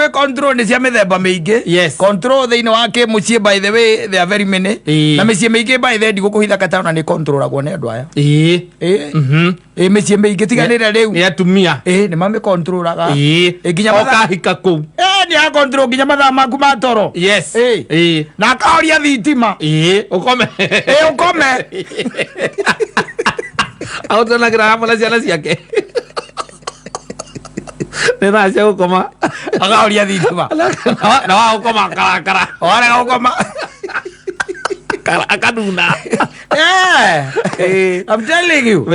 kwe control ni cia mithemba mingi. Yes. Control thini wa ke mucie by the way they are very many. Na micie mingi by the way ndiguko hithaka tauna ni controlagwo ni andu aya. Micie mingi tiganire riu. Ni atumia. Ni mame controlaga. Nginya makahika ku. Ni a control nginya mathaa maku ma toro. Yes. Na akaoria thitima. Ukome. Ukome. Autona gira hapo ciana ciake. Nena cia gukoma. Akaoria thitima. Na wa gukoma karakara. Ora gukoma. Akaduna. I'm telling you.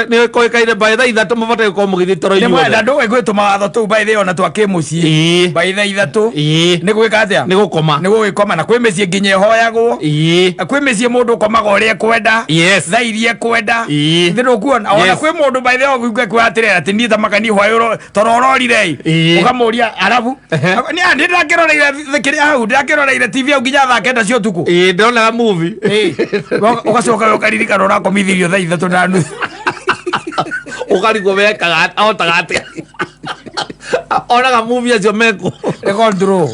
Ni ko kaire by the ithatu mabate ko mugithi toro inyuothe. Ni mwenda ndwe gwituma watho tu by the ona twake mucie. By the ithatu. Ni gwika atia? Ni gukoma. Ni gukoma na kwi micie nginya hoyagwo. Kwi micie mundu komaga uria kwenda. Tha iria kwenda. Ndiro kuona ona kwi mundu by the ogugwe kwatirira ati ni tamakani hoyo torororire. Ukamuria arabu. Ni andira kiroreire thikiria hau ndakiroreire TV au nginya tha kenda cio tuku. Ndona movie. Ugacoka ukaririkana urakomithirio tha ithatu na nuthu. Ukarigwo wekaga otaga atia. Onaga movie acio meko. Control.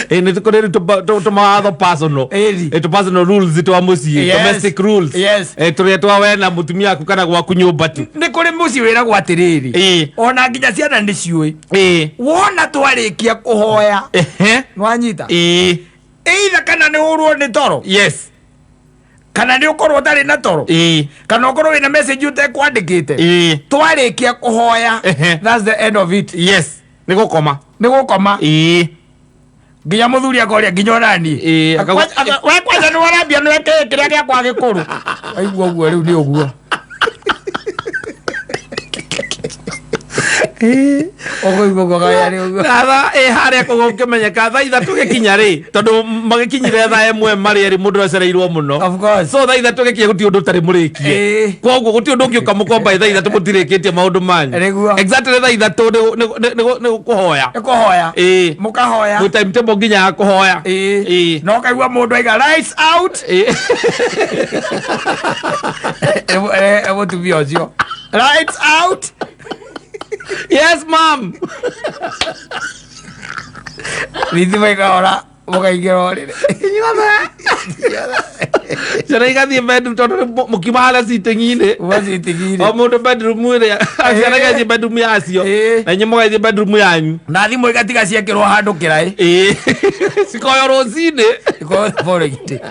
Ni tukorere to maatho personal. To personal rules to amucie, domestic rules. Turia twa wena mutumia aku kana gwaku nyumba tu. Ni kuri muci wira gwatiriri. Ona nginya ciana ni ciui. Wona twarikia kuhoya. Nwanyita. Either kana ni urwo ni toro. Yes. Kana ni ukorwo tari na toro. Kana ukorwo wina message utekwandikite. Twarikia kuhoya. That's the end of it. Yes. Ni gukoma. Ni gukoma. Nginya muthuri akoria nginya onani. We kwanza ni warambia ni weke kiria gia kwa gikuru. Aigua uguo riu ni uguo. Ogo gaya ri uguo. Tha haria kugokemenyeka tha ithatu gikinya ri tondu magikinyire tha emwe mari eri mundu acereirwo muno. Of course. So tha ithatu gikinya guti undu tari murikie. Koguo guti undu ngiuka mukomba tha ithatu mutirikitie maundu manyu. Exactly tha ithatu ni kuhoya. Kuhoya. Mukahoya. Mu time table nginya kuhoya. No kaigua mundu aiga lights out. Evo tu viocio. Lights out. Yes, mom. Rithi maigora mukaingiro rire. Jana igathie bedroom tondu mukimala sitingine. Sitingine. O mundu bedroom ire. Jana igathie bedroom yacio. Na nyimo igathie bedroom yanyu. Na thimu igatiga ciekirwo handu kirai. Sikoyo rosine. Sikoyo bore gite.